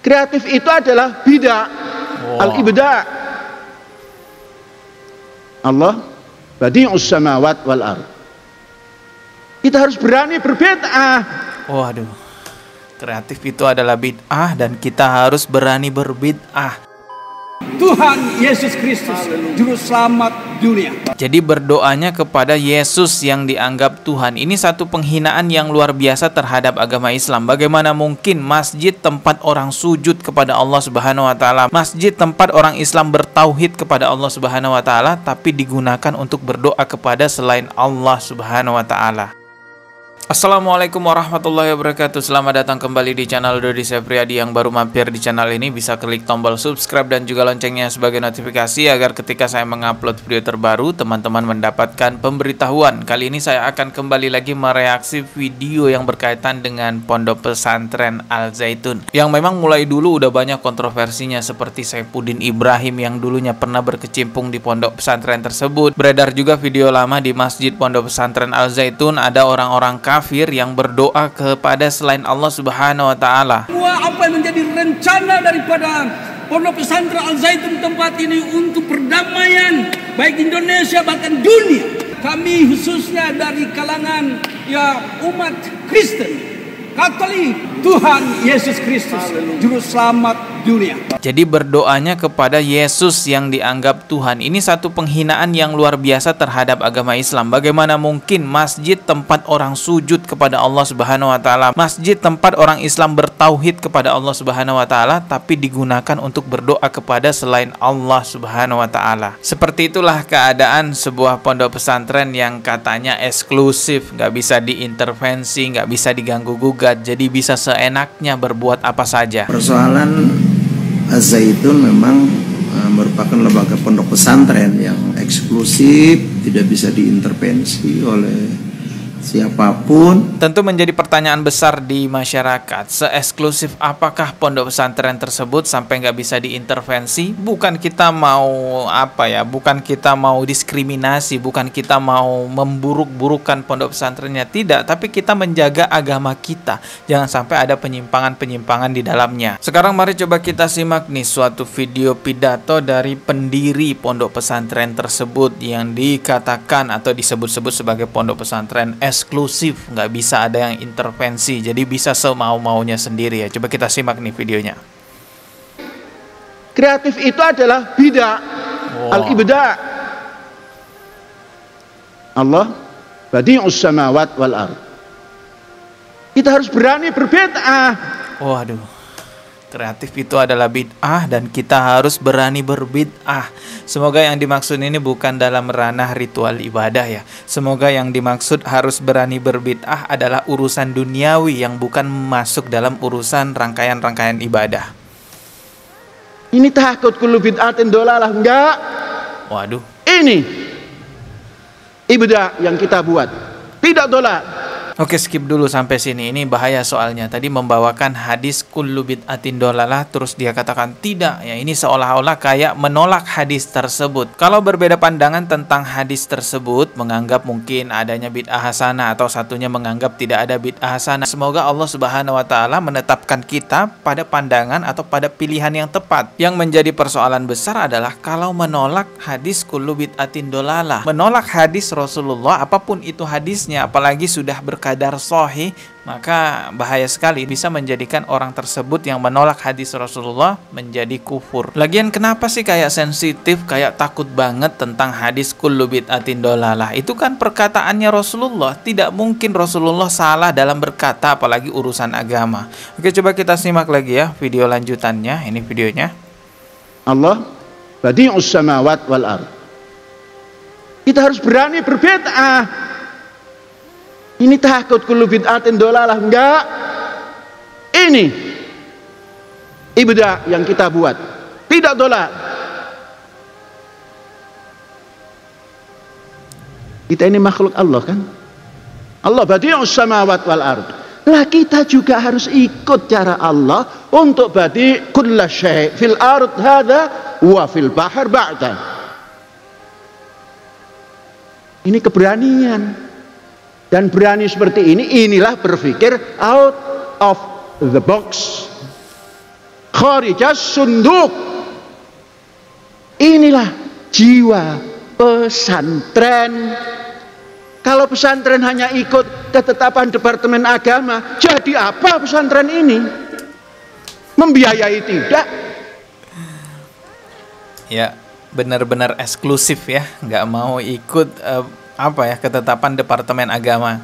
Kreatif itu adalah bid'ah. Al-ibda'. Allah badi'us samawat wal ard. Kita harus berani berbid'ah. Waduh, kreatif itu adalah bid'ah dan kita harus berani berbid'ah. Tuhan Yesus Kristus, Juru Selamat dunia. Jadi berdoanya kepada Yesus yang dianggap Tuhan. Ini satu penghinaan yang luar biasa terhadap agama Islam. Bagaimana mungkin masjid tempat orang sujud kepada Allah Subhanahu wa taala, masjid tempat orang Islam bertauhid kepada Allah Subhanahu wa taala, tapi digunakan untuk berdoa kepada selain Allah Subhanahu wa taala. Assalamualaikum warahmatullahi wabarakatuh. Selamat datang kembali di channel Dodi Sepriadi. Yang baru mampir di channel ini bisa klik tombol subscribe dan juga loncengnya sebagai notifikasi agar ketika saya mengupload video terbaru teman-teman mendapatkan pemberitahuan. Kali ini saya akan kembali lagi mereaksi video yang berkaitan dengan Pondok Pesantren Al Zaitun, yang memang mulai dulu udah banyak kontroversinya, seperti Saifuddin Ibrahim yang dulunya pernah berkecimpung di pondok pesantren tersebut. Beredar juga video lama di Masjid Pondok Pesantren Al Zaitun, ada orang-orang kafir yang berdoa kepada selain Allah Subhanahu wa taala. Apa yang menjadi rencana daripada Pondok Pesantren Al Zaitun tempat ini untuk perdamaian baik Indonesia bahkan dunia. Kami khususnya dari kalangan umat Kristen, Katolik, Tuhan Yesus Kristus, Juru Selamat dunia. Jadi berdoanya kepada Yesus yang dianggap Tuhan. Ini satu penghinaan yang luar biasa terhadap agama Islam. Bagaimana mungkin masjid tempat orang sujud kepada Allah Subhanahu wa taala, masjid tempat orang Islam bertauhid kepada Allah Subhanahu wa taala, tapi digunakan untuk berdoa kepada selain Allah Subhanahu wa taala. Seperti itulah keadaan sebuah pondok pesantren yang katanya eksklusif, nggak bisa diintervensi, nggak bisa diganggu-gugat, jadi bisa seenaknya berbuat apa saja. Persoalan Al-Zaitun memang merupakan lembaga pondok pesantren yang eksklusif, tidak bisa diintervensi oleh siapapun. Tentu menjadi pertanyaan besar di masyarakat, se-eksklusif apakah pondok pesantren tersebut sampai nggak bisa diintervensi? Bukan kita mau bukan kita mau diskriminasi, bukan kita mau memburuk-burukan pondok pesantrennya, tidak, tapi kita menjaga agama kita, jangan sampai ada penyimpangan-penyimpangan di dalamnya. Sekarang mari coba kita simak nih suatu video pidato dari pendiri pondok pesantren tersebut yang dikatakan atau disebut-sebut sebagai pondok pesantren eksklusif, nggak bisa ada yang intervensi, jadi bisa semau-maunya sendiri ya. Coba kita simak nih videonya. Kreatif itu adalah bid'ah. Al-ibda'. Allah badi'us samawat wal ard. Kita harus berani berbid'ah. Waduh, kreatif itu adalah bid'ah dan kita harus berani berbid'ah. Semoga yang dimaksud ini bukan dalam ranah ritual ibadah ya. Semoga yang dimaksud harus berani berbid'ah adalah urusan duniawi yang bukan masuk dalam urusan rangkaian-rangkaian ibadah. Ini takut kullu bid'atin dolalah, enggak. Waduh. Ini ibda yang kita buat, tidak dolal. Oke, skip dulu sampai sini. Ini bahaya soalnya. Tadi membawakan hadis kullu bid'atin dolalah, terus dia katakan tidak. Ya, ini seolah-olah kayak menolak hadis tersebut. Kalau berbeda pandangan tentang hadis tersebut, menganggap mungkin adanya bid'ah hasanah atau satunya menganggap tidak ada bid'ah hasanah. Semoga Allah Subhanahu wa taala menetapkan kita pada pandangan atau pada pilihan yang tepat. Yang menjadi persoalan besar adalah kalau menolak hadis kullu bid'atin dolalah, menolak hadis Rasulullah, apapun itu hadisnya, apalagi sudah berkadar sahih, maka bahaya sekali, bisa menjadikan orang tersebut yang menolak hadis Rasulullah menjadi kufur. Lagian kenapa sih kayak sensitif, kayak takut banget tentang hadis kullu bid'atin dolalah? Itu kan perkataannya Rasulullah, tidak mungkin Rasulullah salah dalam berkata, apalagi urusan agama. Oke, coba kita simak lagi ya video lanjutannya. Ini videonya. Allah badi'us samawat wal ard. Kita harus berani berbid'ah. Ini takut kullu bid'atin dolalah, enggak. Ini ibda yang kita buat, tidak dolal. Kita ini makhluk Allah kan? Allah badi'us samawat wal ard. Lah kita juga harus ikut cara Allah untuk badi' kulla syai' fil ard hadza wa fil bahr ba'da. Ini keberanian. Dan berani seperti ini, inilah berpikir out of the box. kharijas sunduk. Inilah jiwa pesantren. Kalau pesantren hanya ikut ketetapan Departemen Agama, jadi apa pesantren ini? Membiayai tidak? Ya, benar-benar eksklusif ya, nggak mau ikut ketetapan Departemen Agama.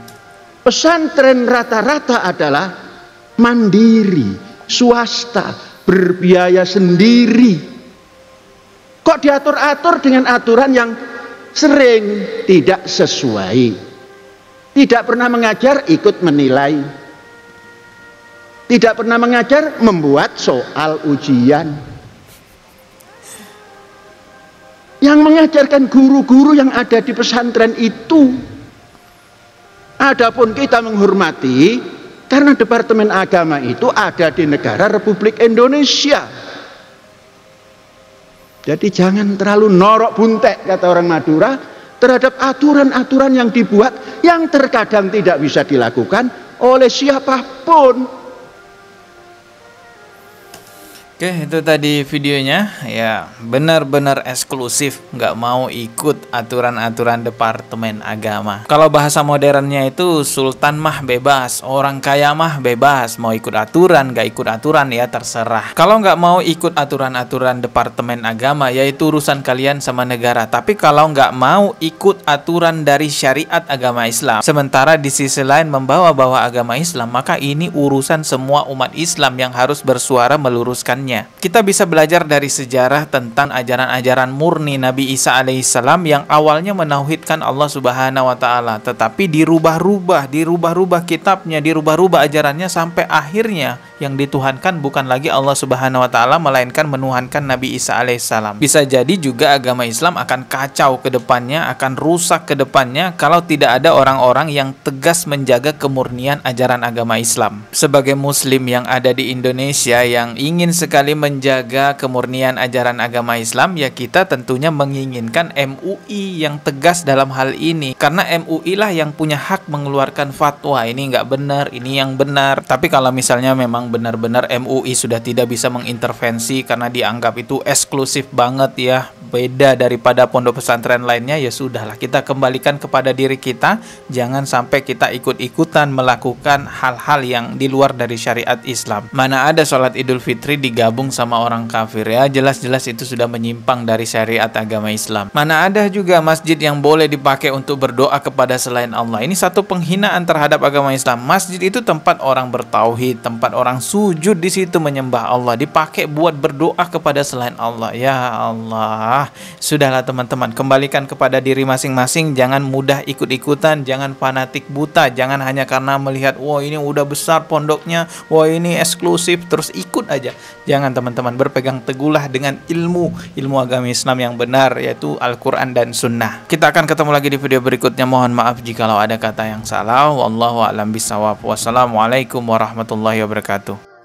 Pesantren rata-rata adalah mandiri, swasta, berbiaya sendiri. Kok diatur-atur dengan aturan yang sering tidak sesuai? Tidak pernah mengajar, ikut menilai. Tidak pernah mengajar, membuat soal ujian. Yang mengajarkan guru-guru yang ada di pesantren itu. Adapun kita menghormati, karena Departemen Agama itu ada di negara Republik Indonesia. Jadi jangan terlalu norok buntek, kata orang Madura, terhadap aturan-aturan yang dibuat yang terkadang tidak bisa dilakukan oleh siapapun. Oke, itu tadi videonya. Ya, benar-benar eksklusif, nggak mau ikut aturan-aturan Departemen Agama. Kalau bahasa modernnya itu sultan mah bebas, orang kaya mah bebas, mau ikut aturan, nggak ikut aturan ya terserah. Kalau nggak mau ikut aturan-aturan Departemen Agama, yaitu urusan kalian sama negara. Tapi kalau nggak mau ikut aturan dari syariat agama Islam, sementara di sisi lain membawa-bawa agama Islam, maka ini urusan semua umat Islam yang harus bersuara meluruskan. Kita bisa belajar dari sejarah tentang ajaran-ajaran murni Nabi Isa alaihissalam yang awalnya menauhidkan Allah Subhanahu wa taala, tetapi dirubah-rubah kitabnya, dirubah-rubah ajarannya sampai akhirnya yang dituhankan bukan lagi Allah Subhanahu wa taala melainkan menuhankan Nabi Isa alaihissalam. Bisa jadi juga agama Islam akan kacau ke depannya, akan rusak ke depannya kalau tidak ada orang-orang yang tegas menjaga kemurnian ajaran agama Islam. Sebagai muslim yang ada di Indonesia yang ingin sekali menjaga kemurnian ajaran agama Islam, ya kita tentunya menginginkan MUI yang tegas dalam hal ini, karena MUI lah yang punya hak mengeluarkan fatwa, ini nggak benar, ini yang benar. Tapi kalau misalnya memang benar-benar MUI sudah tidak bisa mengintervensi karena dianggap itu eksklusif banget ya, beda daripada pondok pesantren lainnya, ya sudahlah, kita kembalikan kepada diri kita, jangan sampai kita ikut-ikutan melakukan hal-hal yang di luar dari syariat Islam. Mana ada sholat Idul Fitri digabung sama orang kafir, ya jelas-jelas itu sudah menyimpang dari syariat agama Islam. Mana ada juga masjid yang boleh dipakai untuk berdoa kepada selain Allah. Ini satu penghinaan terhadap agama Islam. Masjid itu tempat orang bertauhid, tempat orang sujud di situ menyembah Allah, dipakai buat berdoa kepada selain Allah. Ya Allah, sudahlah teman-teman, kembalikan kepada diri masing-masing, jangan mudah ikut-ikutan, jangan fanatik buta, jangan hanya karena melihat wah ini udah besar pondoknya, wah ini eksklusif terus ikut aja. Jangan teman-teman, berpegang teguhlah dengan ilmu agama Islam yang benar, yaitu Al-Quran dan Sunnah. Kita akan ketemu lagi di video berikutnya. Mohon maaf jikalau ada kata yang salah. Wallahu a'lam bishawab. Wassalamualaikum warahmatullahi wabarakatuh.